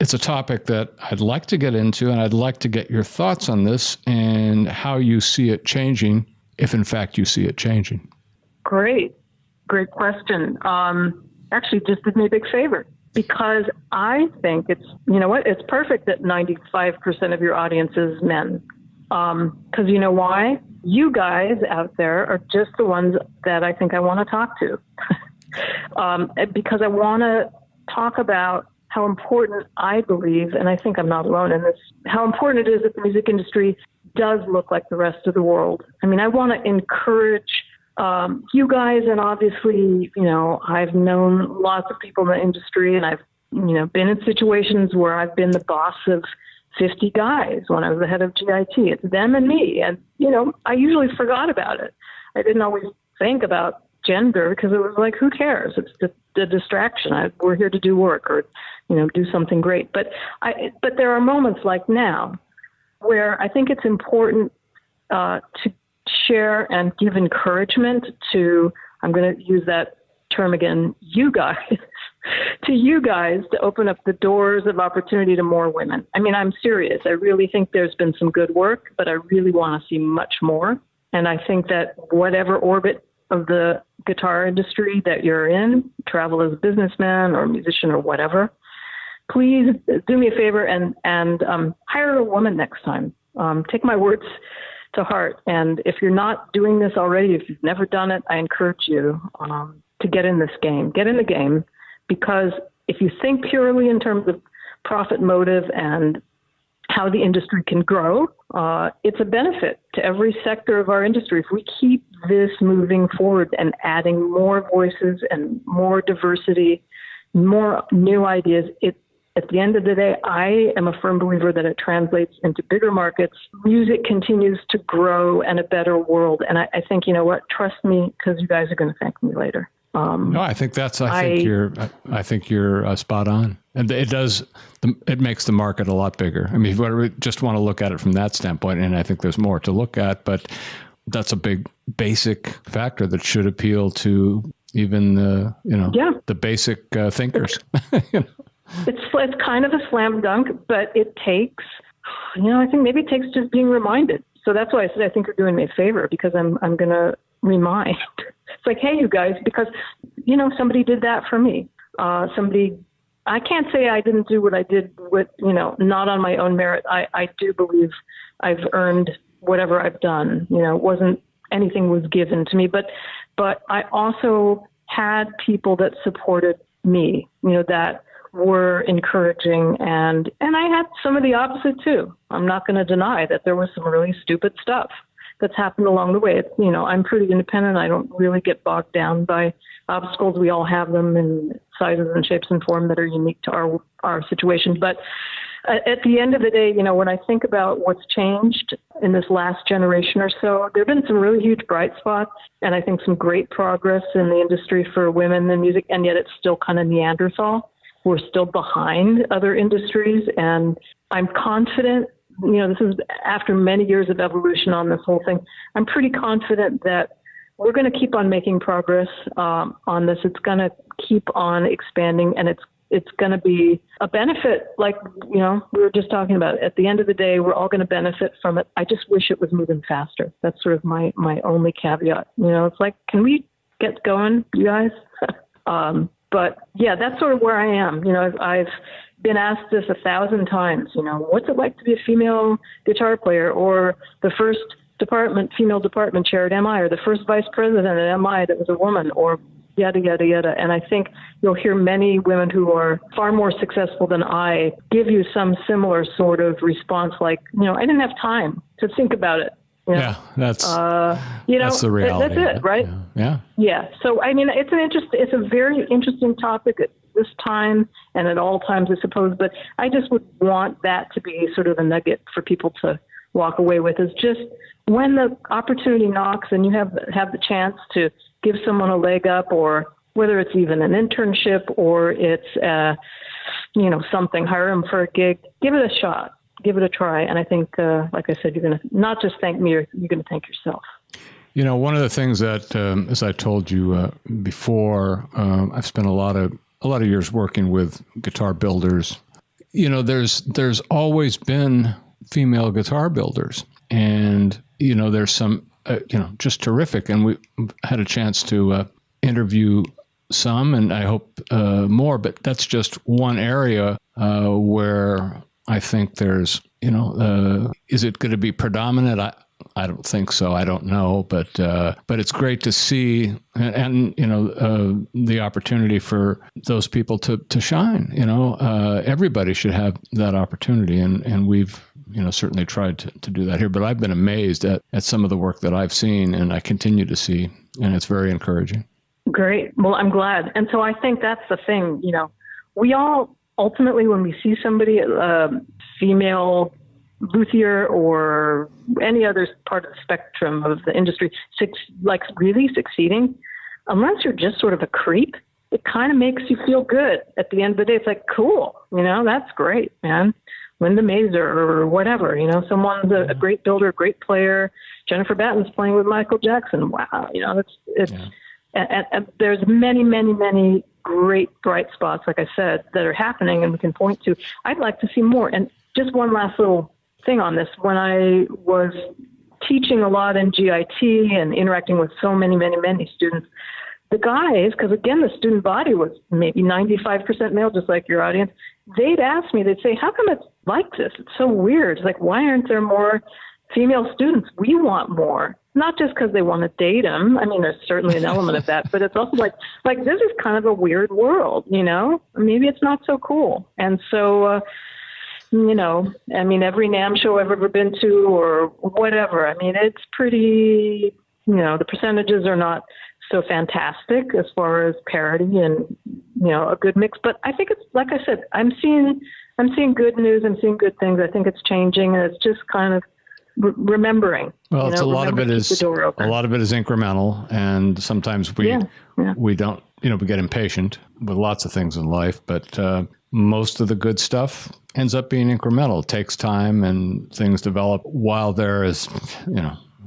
It's a topic that I'd like to get into, and I'd like to get your thoughts on this and how you see it changing, if in fact you see it changing. Great question. Actually, just did me a big favor, because I think it's perfect that 95% of your audience is men. Because you know why? You guys out there are just the ones that I think I want to talk to. Because I want to talk about how important I believe, and I think I'm not alone in this, how important it is that the music industry does look like the rest of the world. I mean, I want to encourage you guys, and obviously, I've known lots of people in the industry, and I've, been in situations where I've been the boss of 50 guys when I was the head of GIT. It's them and me. And, I usually forgot about it. I didn't always think about gender because it was like, who cares? It's the distraction. We're here to do work or, do something great. But there are moments like now where I think it's important to share and give encouragement to, I'm going to use that term again, you guys, to open up the doors of opportunity to more women. I mean, I'm serious. I really think there's been some good work, but I really want to see much more. And I think that whatever orbit of the guitar industry that you're in, travel as a businessman or musician or whatever, please do me a favor and hire a woman next time. Take my words to heart. And if you're not doing this already, if you've never done it, I encourage you to get in this game. Get in the game, because if you think purely in terms of profit motive and how the industry can grow, it's a benefit to every sector of our industry. If we keep this moving forward and adding more voices and more diversity, more new ideas, at the end of the day, I am a firm believer that it translates into bigger markets. Music continues to grow and a better world. And I think, trust me, because you guys are going to thank me later. No, I think you're spot on. And it makes the market a lot bigger. I mean, if you just want to look at it from that standpoint, and I think there's more to look at, but that's a big basic factor that should appeal to even the basic thinkers. It's kind of a slam dunk, but it takes, I think maybe it takes just being reminded. So that's why I said I think you're doing me a favor, because I'm going to remind. It's like, hey, you guys, because, somebody did that for me. I can't say I didn't do what I did with, not on my own merit. I do believe I've earned whatever I've done. It wasn't anything was given to me, but I also had people that supported me, that were encouraging, and I had some of the opposite too. I'm not going to deny that there was some really stupid stuff that's happened along the way. It's, I'm pretty independent. I don't really get bogged down by obstacles. We all have them in sizes and shapes and form that are unique to our situation. But at the end of the day, when I think about what's changed in this last generation or so, there have been some really huge bright spots, and I think some great progress in the industry for women in music, and yet it's still kind of Neanderthal. We're still behind other industries, and I'm confident, this is after many years of evolution on this whole thing, I'm pretty confident that we're going to keep on making progress on this. It's going to keep on expanding, and it's going to be a benefit, like, we were just talking about. At the end of the day, we're all going to benefit from it. I just wish it was moving faster. That's sort of my only caveat. It's like, can we get going, you guys? But yeah, that's sort of where I am. I've been asked this 1,000 times, what's it like to be a female guitar player, or the first female department chair at MI, or the first vice president at MI that was a woman, or yada, yada, yada. And I think you'll hear many women who are far more successful than I give you some similar sort of response, like, I didn't have time to think about it. Yeah, that's the reality. That's it, right? Yeah. So, I mean, it's a very interesting topic at this time and at all times, I suppose. But I just would want that to be sort of a nugget for people to walk away with, is just when the opportunity knocks and you have the chance to give someone a leg up, or whether it's even an internship or it's something, hire them for a gig, give it a shot. Give it a try. And I think, like I said, you're going to not just thank me, you're going to thank yourself. One of the things that, as I told you before, I've spent a lot of years working with guitar builders, there's always been female guitar builders, and there's some just terrific, and we had a chance to interview some, and I hope more, but that's just one area where I think there's is it going to be predominant? I don't think so. I don't know, but it's great to see, and the opportunity for those people to shine. Everybody should have that opportunity, and we've certainly tried to do that here. But I've been amazed at some of the work that I've seen, and I continue to see, and it's very encouraging. Great. Well, I'm glad. And so I think that's the thing. We all ultimately, when we see somebody, female luthier or any other part of the spectrum of the industry, really succeeding, unless you're just sort of a creep, it kind of makes you feel good. At the end of the day, it's like, cool, that's great, man. Win the Mazer or whatever, someone's a great builder, a great player. Jennifer Batten's playing with Michael Jackson. Wow. And there's many, many, many great bright spots, like I said, that are happening and we can point to. I'd like to see more. And just one last little thing on this. When I was teaching a lot in GIT and interacting with so many, many, many students, the guys, because again, the student body was maybe 95% male, just like your audience, they'd ask me, they'd say, how come it's like this? It's so weird. It's like, why aren't there more female students? We want more. Not just because they want to date them. I mean, there's certainly an element of that, but it's also like this is kind of a weird world, Maybe it's not so cool. And so, every NAMM show I've ever been to or whatever, it's pretty, the percentages are not so fantastic as far as parity and, a good mix. But I think it's, like I said, I'm seeing good news. I'm seeing good things. I think it's changing, and it's just kind of remembering. Well, it's a lot of it is incremental, and sometimes we don't, we get impatient with lots of things in life, but most of the good stuff ends up being incremental. It takes time, and things develop while there is,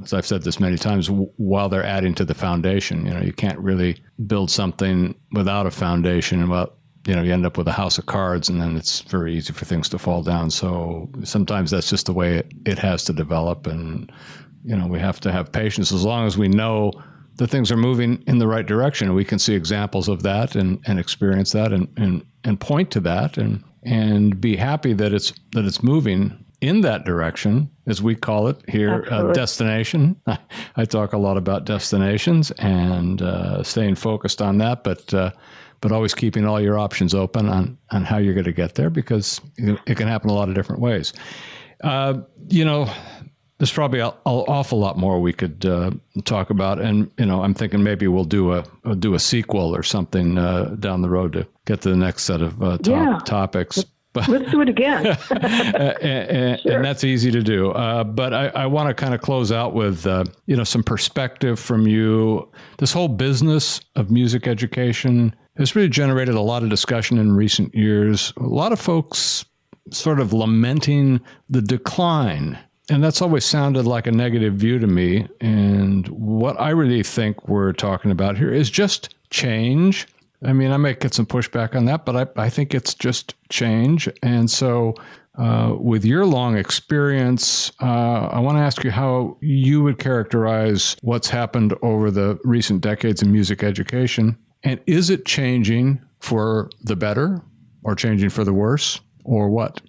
as I've said this many times, while they're adding to the foundation. You can't really build something without a foundation, and you end up with a house of cards, and then it's very easy for things to fall down. So sometimes that's just the way it has to develop. And, we have to have patience as long as we know that things are moving in the right direction. We can see examples of that and experience that and point to that and be happy that it's moving in that direction, as we call it here, destination. I talk a lot about destinations and staying focused on that, but always keeping all your options open on how you're going to get there, because it can happen a lot of different ways. There's probably an awful lot more we could talk about, and I'm thinking maybe we'll do a sequel or something down the road to get to the next set of topics. But, let's do it again. and that's easy to do. But I want to kind of close out with some perspective from you. This whole business of music education has really generated a lot of discussion in recent years. A lot of folks sort of lamenting the decline. And that's always sounded like a negative view to me. And what I really think we're talking about here is just change. I mean, I might get some pushback on that, but I think it's just change. And so with your long experience, I want to ask you how you would characterize what's happened over the recent decades in music education. And is it changing for the better or changing for the worse, or what?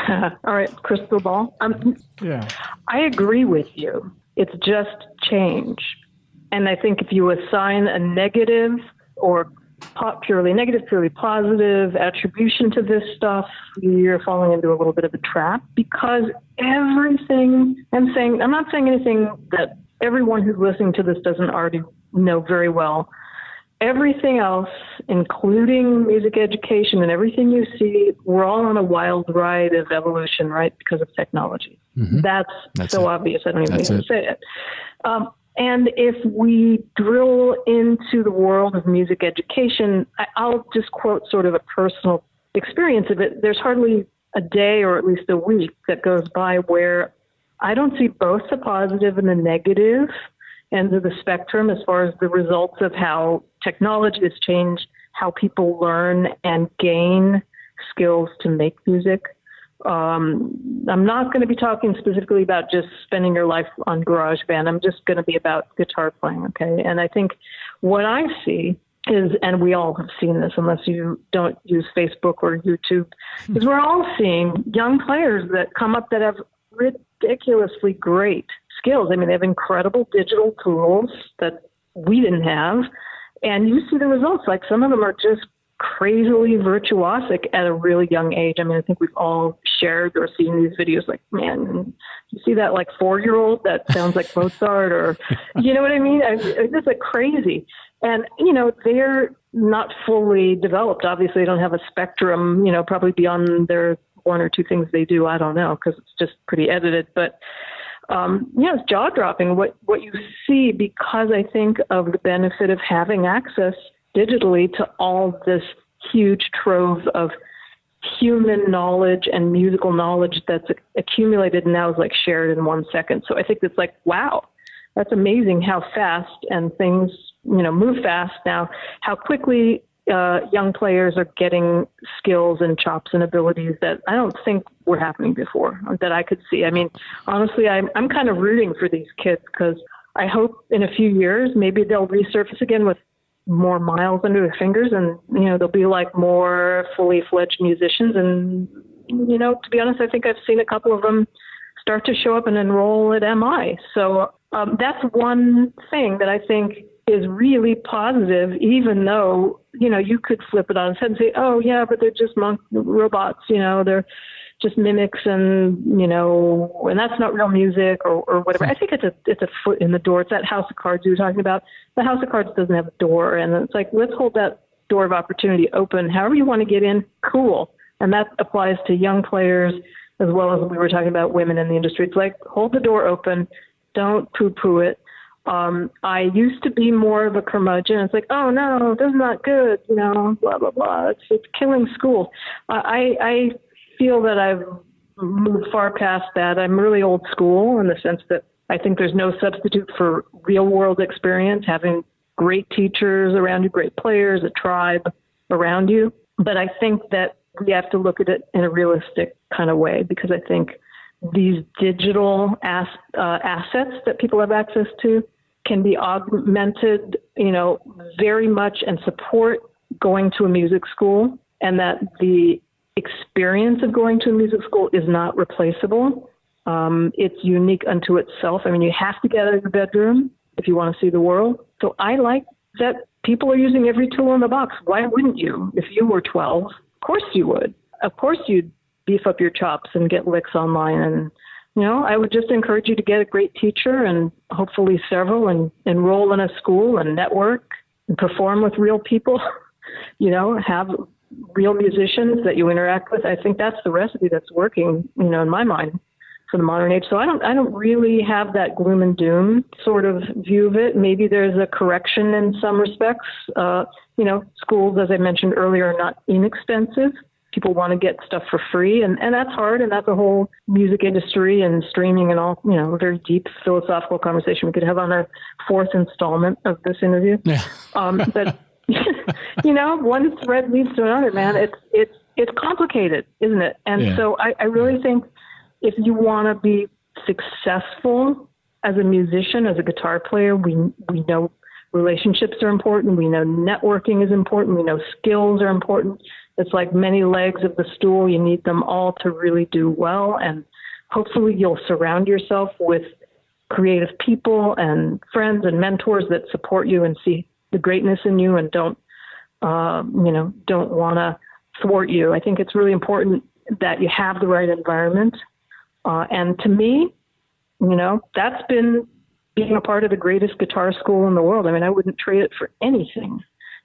All right, crystal ball. I agree with you. It's just change. And I think if you assign a negative or purely negative, purely positive attribution to this stuff, you're falling into a little bit of a trap, because everything I'm not saying anything that everyone who's listening to this doesn't already know very well. Everything else, including music education and everything you see, we're all on a wild ride of evolution, right? Because of technology. Mm-hmm. That's so obvious. I don't even need to say it. And if we drill into the world of music education, I'll just quote sort of a personal experience of it. There's hardly a day or at least a week that goes by where I don't see both the positive and the negative ends of the spectrum as far as the results of how technology has changed how people learn and gain skills to make music. I'm not going to be talking specifically about just spending your life on GarageBand. I'm just going to be about guitar playing, okay? And I think what I see is, and we all have seen this unless you don't use Facebook or YouTube, is we're all seeing young players that come up that have ridiculously great skills. I mean, they have incredible digital tools that we didn't have, and you see the results. Like, some of them are just crazily virtuosic at a really young age. I mean, I think we've all shared or seen these videos like, man, you see that like 4-year-old that sounds like Mozart, or, you know what I mean? It's just like crazy. And, you know, they're not fully developed. Obviously, they don't have a spectrum, you know, probably beyond their 1 or 2 things they do. I don't know, because it's just pretty edited. But, yeah, it's jaw-dropping what you see, because I think of the benefit of having access digitally to all this huge trove of human knowledge and musical knowledge that's accumulated and now is like shared in 1 second. So I think it's like, wow, that's amazing how fast, and things, you know, move fast now, how quickly young players are getting skills and chops and abilities that I don't think were happening before, that I could see. I mean, honestly, I'm kind of rooting for these kids, because I hope in a few years, maybe they'll resurface again with more miles under their fingers, and, you know, they'll be like more fully fledged musicians. And, you know, to be honest, I think I've seen a couple of them start to show up and enroll at MI. So that's one thing that I think is really positive, even though, you know, you could flip it on its head and say, oh yeah, but they're just robots, you know, they're just mimics, and, you know, and that's not real music, or whatever. I think it's a foot in the door. It's that house of cards you were talking about. The house of cards doesn't have a door, and it's like, let's hold that door of opportunity open. However you want to get in, cool. And that applies to young players as well as we were talking about women in the industry. It's like, hold the door open, don't poo-poo it. I used to be more of a curmudgeon. It's like, oh no, this is not good, you know, blah, blah, blah. It's killing school. I feel that I've moved far past that. I'm really old school in the sense that I think there's no substitute for real world experience, having great teachers around you, great players, a tribe around you. But I think that we have to look at it in a realistic kind of way, because I think these digital assets that people have access to can be augmented, you know, very much, and support going to a music school, and that the experience of going to a music school is not replaceable. It's unique unto itself. I mean, you have to get out of your bedroom if you want to see the world. So I like that people are using every tool in the box. Why wouldn't you? If you were 12, of course you would. Of course you'd beef up your chops and get licks online. And, you know, I would just encourage you to get a great teacher, and hopefully several, and enroll in a school and network and perform with real people, you know, have real musicians that you interact with. I think that's the recipe that's working, you know, in my mind, for the modern age. So I don't really have that gloom and doom sort of view of it. Maybe there's a correction in some respects. You know, schools, as I mentioned earlier, are not inexpensive. People want to get stuff for free, and that's hard, and that's a whole music industry and streaming and all, you know, a very deep philosophical conversation we could have on a 4th installment of this interview. Yeah. But you know, one thread leads to another, man. It's complicated, isn't it? And so I really think if you want to be successful as a musician, as a guitar player, we know relationships are important. We know networking is important. We know skills are important. It's like many legs of the stool. You need them all to really do well. And hopefully you'll surround yourself with creative people and friends and mentors that support you and see the greatness in you, and don't want to thwart you. I think it's really important that you have the right environment. And to me, you know, that's been being a part of the greatest guitar school in the world. I mean, I wouldn't trade it for anything.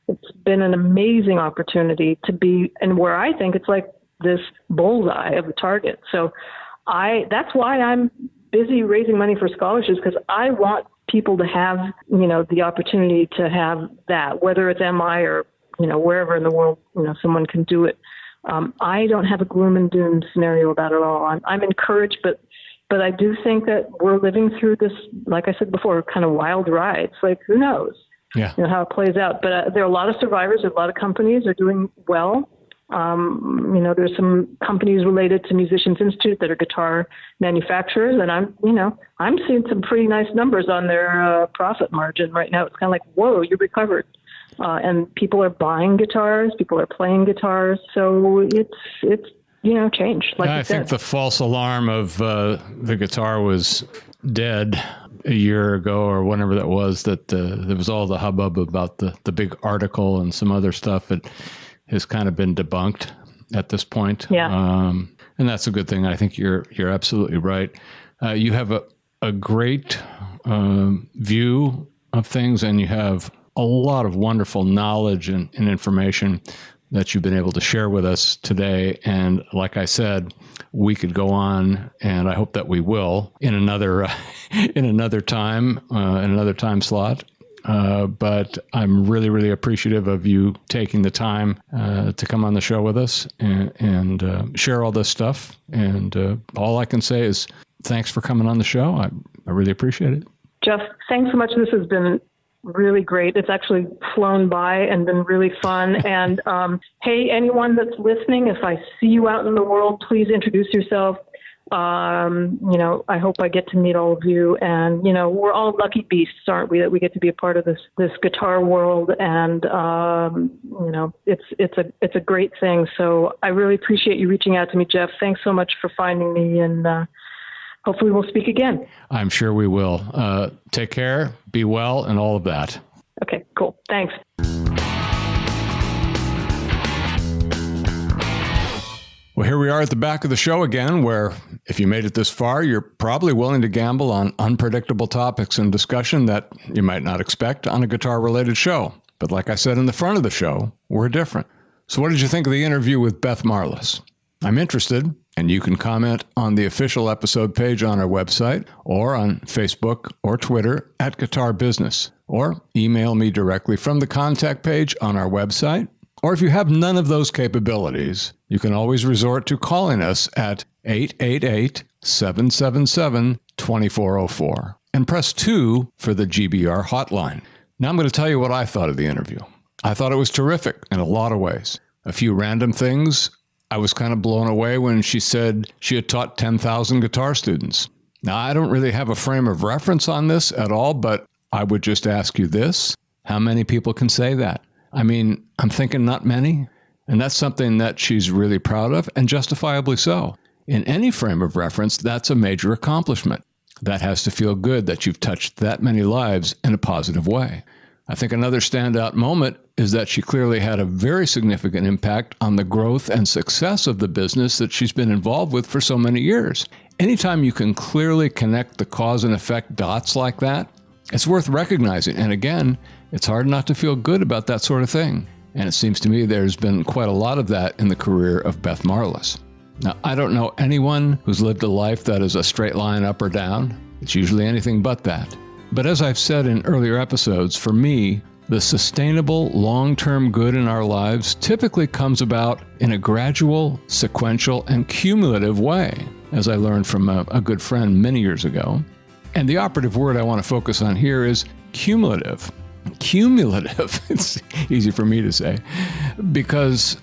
It's been an amazing opportunity to be, and where I think it's like this bullseye of a target. So that's why I'm busy raising money for scholarships, because I want people to have, you know, the opportunity to have that, whether it's MI or, you know, wherever in the world, you know, someone can do it. I don't have a gloom and doom scenario about it at all. I'm encouraged, but I do think that we're living through this, like I said before, kind of wild ride. It's like, who knows? Yeah. You know, how it plays out. But there are a lot of survivors. A lot of companies are doing well. There's some companies related to Musicians Institute that are guitar manufacturers, and I'm seeing some pretty nice numbers on their profit margin right now. It's kind of like, whoa, you recovered. And people are buying guitars, people are playing guitars, so it's changed. Like I think the false alarm of the guitar was dead a year ago or whenever that was, that there was all the hubbub about the big article and some other stuff that has kind of been debunked at this point. Yeah. And that's a good thing. I think you're absolutely right. You have a great view of things, and you have a lot of wonderful knowledge and information that you've been able to share with us today. And like I said, we could go on, and I hope that we will in another time, in another time slot. But I'm really, really appreciative of you taking the time to come on the show with us and share all this stuff. And all I can say is thanks for coming on the show. I really appreciate it. Jeff, thanks so much. This has been really great. It's actually flown by and been really fun. And hey, anyone that's listening, if I see you out in the world, please introduce yourself. I hope I get to meet all of you. And we're all lucky beasts, aren't we, that we get to be a part of this guitar world. And it's a great thing. So I really appreciate you reaching out to me, Jeff. Thanks so much for finding me, and hopefully we'll speak again. I'm sure we will. Take care, be well, and all of that. Okay, cool. Thanks. Well, here we are at the back of the show again, where if you made it this far, you're probably willing to gamble on unpredictable topics and discussion that you might not expect on a guitar-related show. But like I said in the front of the show, we're different. So what did you think of the interview with Beth Marlis? I'm interested, and you can comment on the official episode page on our website or on Facebook or Twitter at Guitar Business, or email me directly from the contact page on our website. Or if you have none of those capabilities, you can always resort to calling us at 888-777-2404 and press 2 for the GBR hotline. Now I'm going to tell you what I thought of the interview. I thought it was terrific in a lot of ways. A few random things. I was kind of blown away when she said she had taught 10,000 guitar students. Now, I don't really have a frame of reference on this at all, but I would just ask you this. How many people can say that? I mean, I'm thinking not many. And that's something that she's really proud of, and justifiably so. In any frame of reference, that's a major accomplishment. That has to feel good that you've touched that many lives in a positive way. I think another standout moment is that she clearly had a very significant impact on the growth and success of the business that she's been involved with for so many years. Anytime you can clearly connect the cause and effect dots like that, it's worth recognizing. And again, it's hard not to feel good about that sort of thing. And it seems to me there's been quite a lot of that in the career of Beth Marlis. Now, I don't know anyone who's lived a life that is a straight line up or down. It's usually anything but that. But as I've said in earlier episodes, for me, the sustainable long-term good in our lives typically comes about in a gradual, sequential, and cumulative way, as I learned from a good friend many years ago. And the operative word I want to focus on here is cumulative. Cumulative, it's easy for me to say, because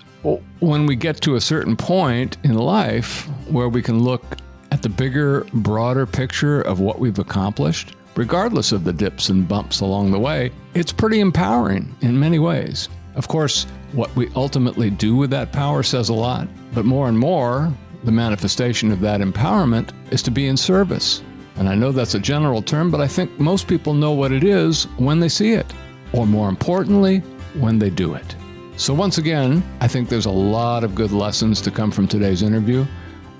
when we get to a certain point in life where we can look at the bigger, broader picture of what we've accomplished, regardless of the dips and bumps along the way, it's pretty empowering in many ways. Of course, what we ultimately do with that power says a lot, but more and more, the manifestation of that empowerment is to be in service. And I know that's a general term, but I think most people know what it is when they see it, or more importantly, when they do it. So once again, I think there's a lot of good lessons to come from today's interview.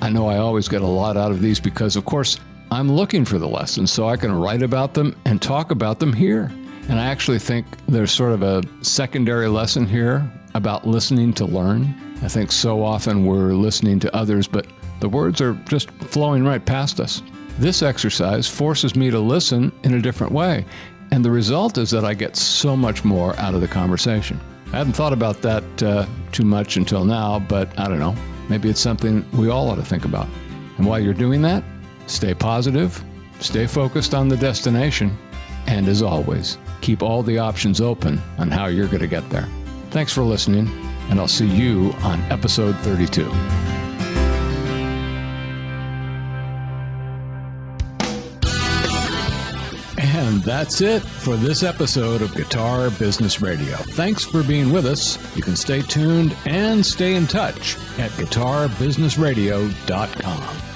I know I always get a lot out of these because, of course, I'm looking for the lessons so I can write about them and talk about them here. And I actually think there's sort of a secondary lesson here about listening to learn. I think so often we're listening to others, but the words are just flowing right past us. This exercise forces me to listen in a different way. And the result is that I get so much more out of the conversation. I hadn't thought about that too much until now, but I don't know. Maybe it's something we all ought to think about. And while you're doing that, stay positive, stay focused on the destination, and as always, keep all the options open on how you're going to get there. Thanks for listening. and I'll see you on episode 32. And that's it for this episode of Guitar Business Radio. Thanks for being with us. You can stay tuned and stay in touch at guitarbusinessradio.com.